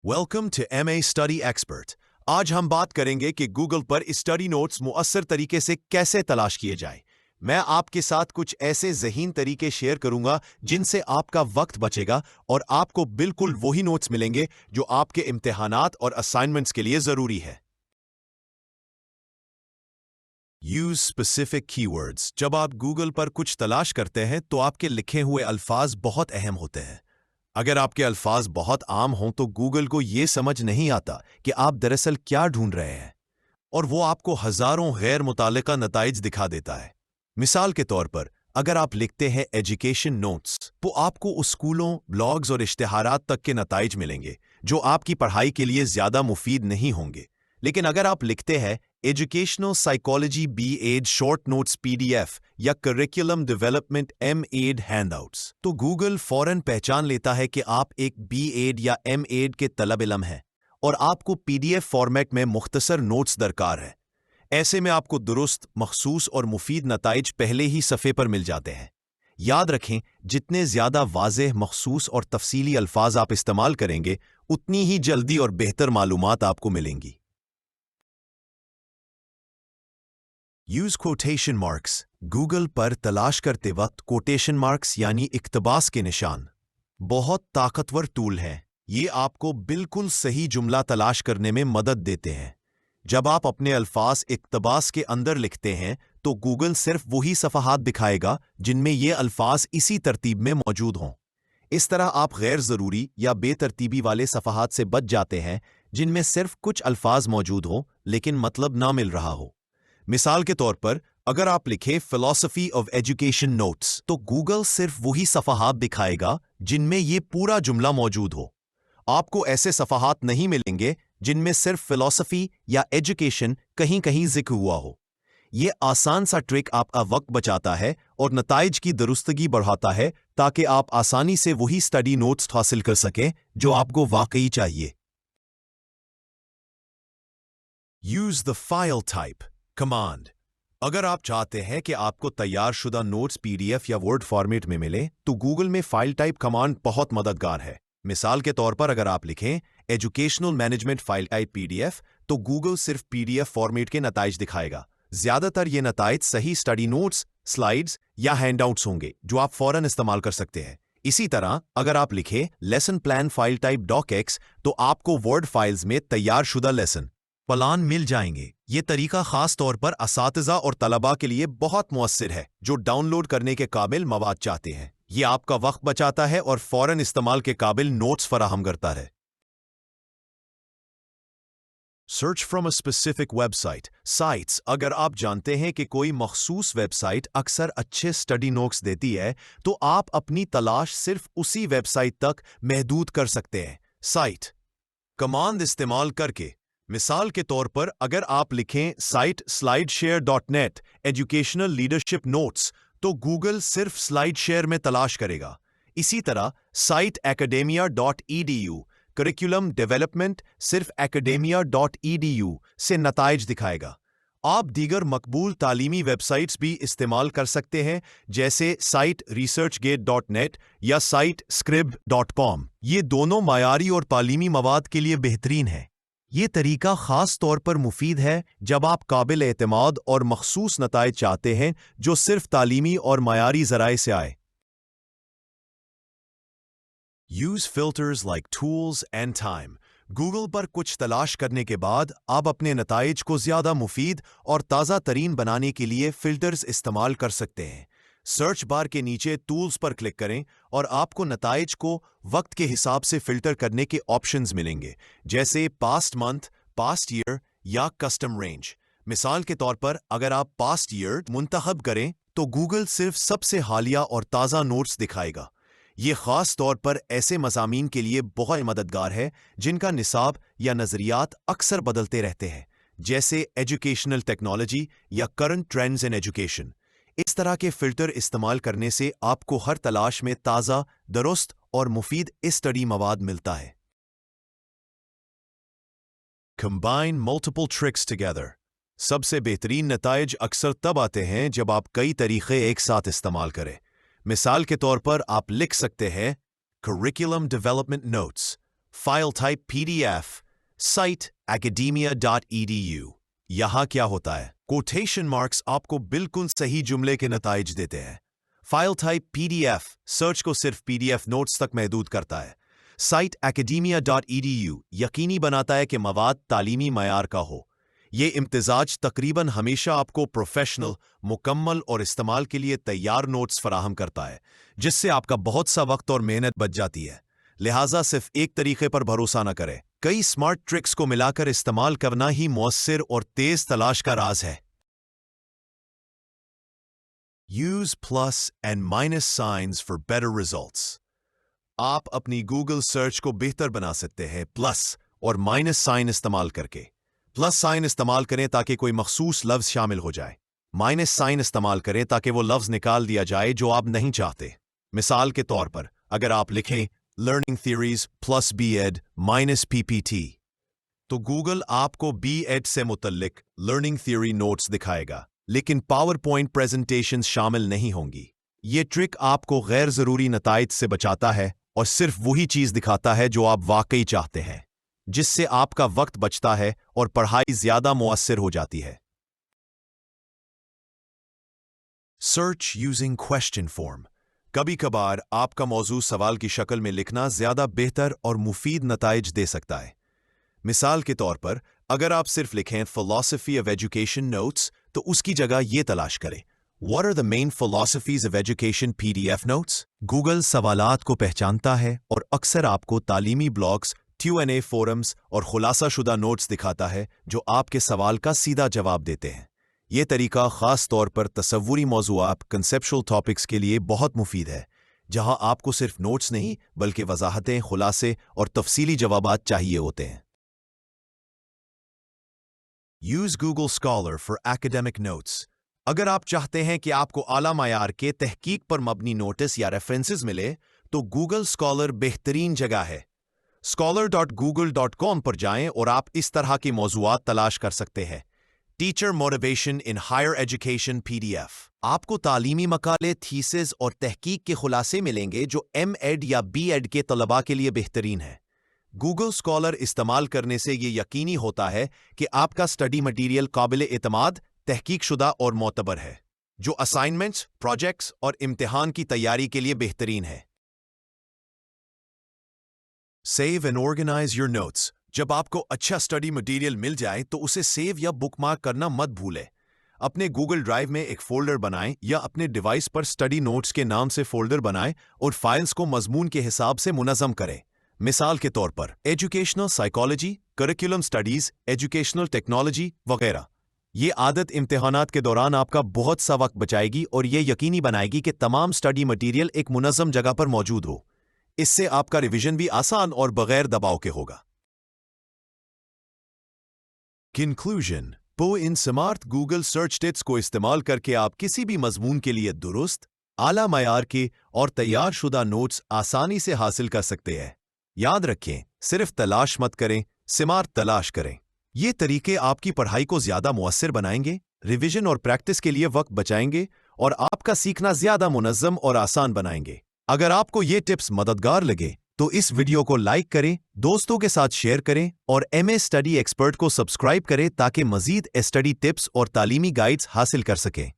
Welcome to MA study expert. आज हम बात करेंगे कि गूगल पर स्टडी नोट्स मुअस्सर तरीके से कैसे तलाश किए जाए। मैं आपके साथ कुछ ऐसे ज़हीन तरीके शेयर करूंगा जिनसे आपका वक्त बचेगा और आपको बिल्कुल वही नोट्स मिलेंगे जो आपके इम्तिहानात और असाइनमेंट्स के लिए ज़रूरी है। Use specific keywords. जब आप गूगल पर कुछ तलाश करते हैं तो आपके लिखे हुए अल्फाज बहुत अहम होते हैं। अगर आपके अल्फाज बहुत आम हों तो गूगल को ये समझ नहीं आता कि आप दरअसल क्या ढूंढ रहे हैं और वो आपको हजारों गैर मुताल्लिका नताइज दिखा देता है। मिसाल के तौर पर अगर आप लिखते हैं एजुकेशन नोट्स तो आपको उस स्कूलों, ब्लॉग्स और इश्तिहारात तक के नताइज मिलेंगे जो आपकी पढ़ाई के लिए ज्यादा मुफीद नहीं होंगे। लेकिन अगर आप लिखते हैं educational psychology B.Ed short notes PDF या करिकुलम डेवलपमेंट M.Ed हैंडआउट्स तो गूगल फौरन पहचान लेता है कि आप एक B.Ed या M.Ed के तलब इलम हैं और आपको PDF फॉर्मेट में मुख्तसर नोट्स दरकार है। ऐसे में आपको दुरुस्त, मखसूस और मुफीद नताइज पहले ही सफ़े पर मिल जाते हैं। याद रखें, जितने ज़्यादा वाज़ेह, मखसूस और तफसीली अल्फाज आप इस्तेमाल करेंगे उतनी ही जल्दी और बेहतर मालूमात आपको मिलेंगी। Use quotation marks. गूगल पर तलाश करते वक्त कोटेशन मार्क्स यानी इक्तबास के निशान बहुत ताकतवर टूल हैं। ये आपको बिल्कुल सही जुमला तलाश करने में मदद देते हैं। जब आप अपने अल्फाज इक्तबास के अंदर लिखते हैं तो गूगल सिर्फ वही सफ़हात दिखाएगा जिनमें ये अल्फाज इसी तरतीब में मौजूद हों। इस तरह आप गैर ज़रूरी या बेतरतीबी वाले सफ़हात से बच जाते हैं जिनमें सिर्फ कुछ अल्फाज मौजूद हों लेकिन मतलब ना मिल रहा हो। मिसाल के तौर पर अगर आप लिखें फिलॉसफी ऑफ एजुकेशन नोट्स तो गूगल सिर्फ वही सफ़हात दिखाएगा जिनमें ये पूरा जुमला मौजूद हो। आपको ऐसे सफ़हात नहीं मिलेंगे जिनमें सिर्फ फिलॉसफी या एजुकेशन कहीं कहीं जिक्र हुआ हो। ये आसान सा ट्रिक आपका वक्त बचाता है और नताइज की दुरुस्तगी बढ़ाता है ताकि आप आसानी से वही स्टडी नोट्स हासिल कर सकें जो आपको वाकई चाहिए। Use the file type command. अगर आप चाहते हैं कि आपको तैयार शुदा नोट्स PDF या वर्ड फॉर्मेट में मिले तो गूगल में फाइल टाइप कमांड बहुत मददगार है। मिसाल के तौर पर अगर आप लिखें educational management file type PDF तो गूगल सिर्फ PDF फॉर्मेट के नताइज दिखाएगा। ज्यादातर ये नताइज सही स्टडी नोट्स, स्लाइड्स या हैंडआउट्स होंगे जो आप फौरन इस्तेमाल कर सकते हैं। इसी तरह अगर आप लिखें lesson plan file type docx तो आपको वर्ड फाइल्स में तैयार शुदा लेसन प्लान मिल जाएंगे। ये तरीका खास तौर पर असातिज़ा और तलबा के लिए बहुत मुअस्सिर है जो डाउनलोड करने के काबिल मवाद चाहते हैं। ये आपका वक्त बचाता है और फौरन इस्तेमाल के काबिल नोट्स फराहम करता है। Search from a specific website sites. अगर आप जानते हैं कि कोई मखसूस वेबसाइट अक्सर अच्छे स्टडी नोट्स देती है तो आप अपनी तलाश सिर्फ उसी वेबसाइट तक महदूद कर सकते हैं। साइट कमांड इस्तेमाल करके मिसाल के तौर पर अगर आप लिखें site slideshare.net educational leadership notes तो गूगल सिर्फ स्लाइड शेयर में तलाश करेगा। इसी तरह साइट academia.edu करिकुलम डेवलपमेंट सिर्फ academia.edu से नताइज दिखाएगा। आप दीगर मकबूल तालीमी वेबसाइट्स भी इस्तेमाल कर सकते हैं जैसे साइट researchgate.net या साइट scrib.com। ये दोनों मायारी और तालीमी मवाद के लिए बेहतरीन है। ये तरीका खास तौर पर मुफीद है जब आप काबिल एतमाद और मखसूस नताइज चाहते हैं जो सिर्फ तालीमी और मायारी ज़राए से आए। Use filters like tools and time. Google पर कुछ तलाश करने के बाद आप अपने नताइज को ज़्यादा मुफीद और ताज़ा तरीन बनाने के लिए फ़िल्टर्स इस्तेमाल कर सकते हैं। सर्च बार के नीचे टूल्स पर क्लिक करें और आपको नताइज को वक्त के हिसाब से फ़िल्टर करने के ऑप्शंस मिलेंगे जैसे पास्ट मंथ, पास्ट ईयर या कस्टम रेंज। मिसाल के तौर पर अगर आप पास्ट ईयर मुंतखब करें तो गूगल सिर्फ सबसे हालिया और ताज़ा नोट्स दिखाएगा। ये ख़ास तौर पर ऐसे मज़ामीन के लिए बहुत मददगार है जिनका निसाब या नज़रियात अक्सर बदलते रहते हैं जैसे एजुकेशनल टेक्नोलॉजी या करंट ट्रेंड्स इन एजुकेशन। इस तरह के फ़िल्टर इस्तेमाल करने से आपको हर तलाश में ताज़ा, दुरुस्त और मुफीद स्टडी मवाद मिलता है। Combine multiple tricks together। सबसे बेहतरीन नताइज अक्सर तब आते हैं जब आप कई तरीक़े एक साथ इस्तेमाल करें। मिसाल के तौर पर आप लिख सकते हैं curriculum development notes file type PDF, site academia.edu। यहाँ क्या होता है? कोटेशन मार्क्स आपको बिल्कुल सही जुमले के नताइज देते हैं। फाइल टाइप PDF सर्च को सिर्फ PDF नोट्स तक महदूद करता है। साइट academia.edu यकीनी बनाता है कि मवाद तालीमी मयार का हो। ये इम्तिजाज तकरीबन हमेशा आपको प्रोफेशनल, मुकम्मल और इस्तेमाल के लिए तैयार नोट्स फराहम करता है, जिससे आपका बहुत सा वक्त और मेहनत बच जाती है। लिहाजा सिर्फ एक तरीके पर भरोसा न करें, कई स्मार्ट ट्रिक्स को मिलाकर इस्तेमाल करना ही मुअस्सिर और तेज तलाश का राज है। Use plus and minus signs for better results। आप अपनी गूगल सर्च को बेहतर बना सकते हैं प्लस और माइनस साइन इस्तेमाल करके। प्लस साइन इस्तेमाल करें ताकि कोई मखसूस लफ्ज शामिल हो जाए। माइनस साइन इस्तेमाल करें ताकि वो लफ्ज निकाल दिया जाए जो आप नहीं चाहते। मिसाल के तौर पर अगर आप लिखें learning theories plus BEd minus PPT, तो गूगल आपको BEd से मुतल्लिक लर्निंग थियरी नोट्स दिखाएगा, लेकिन पावर पॉइंट प्रेजेंटेशंस शामिल नहीं होंगी। ये ट्रिक आपको गैर जरूरी नताइज से बचाता है और सिर्फ वही चीज दिखाता है जो आप वाकई चाहते हैं, जिससे आपका वक्त बचता है और पढ़ाई ज्यादा मुअस्सिर हो जाती है। Search using question form. कभी कभार आपका मौजू सवाल की शक्ल में लिखना ज्यादा बेहतर और मुफीद नताइज दे सकता है। मिसाल के तौर पर अगर आप सिर्फ लिखें फिलॉसफी ऑफ एजुकेशन नोट्स, तो उसकी जगह ये तलाश करें What are the main philosophies of education PDF notes? Google सवालात को पहचानता है और अक्सर आपको तालीमी ब्लॉग्स, Q&A फोरम्स और खुलासा शुदा नोट्स दिखाता है जो आपके सवाल का सीधा जवाब देते हैं। ये तरीका खास तौर पर तसव्वुरी मौज़ूआत, कंसेप्चुअल टॉपिक्स के लिए बहुत मुफीद है, जहां आपको सिर्फ नोट्स नहीं बल्कि वजाहतें, खुलासे और तफसीली जवाबात चाहिए होते हैं। Use Google Scholar for academic notes। अगर आप चाहते हैं कि आपको आला मायार के तहकीक पर मबनी नोटिस या रेफरेंसेस मिले, तो गूगल स्कॉलर बेहतरीन जगह है। scholar.google.com पर जाएं और आप इस तरह के मौज़ूआत तलाश कर सकते हैं। Teacher motivation in higher education PDF। आपको तालीमी मकाले, थीसिस और तहकीक के खुलासे मिलेंगे जो MEd या BEd के तलबा के लिए बेहतरीन है। गूगल स्कॉलर इस्तेमाल करने से ये यकीनी होता है कि आपका स्टडी मटीरियल काबिल एतमाद, तहकीक शुदा और मोतबर है, जो असाइनमेंट्स, प्रोजेक्ट्स और इम्तिहान की तैयारी के लिए बेहतरीन है। Save and organize your notes. जब आपको अच्छा स्टडी मटेरियल मिल जाए तो उसे सेव या बुकमार्क करना मत भूलें। अपने गूगल ड्राइव में एक फोल्डर बनाएं या अपने डिवाइस पर स्टडी नोट्स के नाम से फोल्डर बनाएं और फाइल्स को मजमून के हिसाब से मुनज़्ज़म करें। मिसाल के तौर पर educational psychology, curriculum studies, educational technology वगैरह। ये आदत इम्तिहानात के दौरान आपका बहुत सा वक्त बचाएगी और ये यकीनी बनाएगी कि तमाम स्टडी मटेरियल एक मुनज़्ज़म जगह पर मौजूद हो। इससे आपका रिवीजन भी आसान और बगैर दबाव के होगा। कंक्लूजन। इन स्मार्ट गूगल सर्च टिप्स को इस्तेमाल करके आप किसी भी मजमून के लिए दुरुस्त, आला मयार के और तैयार शुदा नोट्स आसानी से हासिल कर सकते हैं। याद रखें, सिर्फ तलाश मत करें, स्मार्ट तलाश करें। ये तरीके आपकी पढ़ाई को ज्यादा मुअस्सिर बनाएंगे, रिवीजन और प्रैक्टिस के लिए वक्त बचाएंगे और आपका सीखना ज्यादा मुनज़्ज़म और आसान बनाएंगे। अगर आपको ये टिप्स मददगार लगे तो इस वीडियो को लाइक करें, दोस्तों के साथ शेयर करें और MA स्टडी एक्सपर्ट को सब्सक्राइब करें ताकि मजीद स्टडी टिप्स और तालीमी गाइड्स हासिल कर सकें।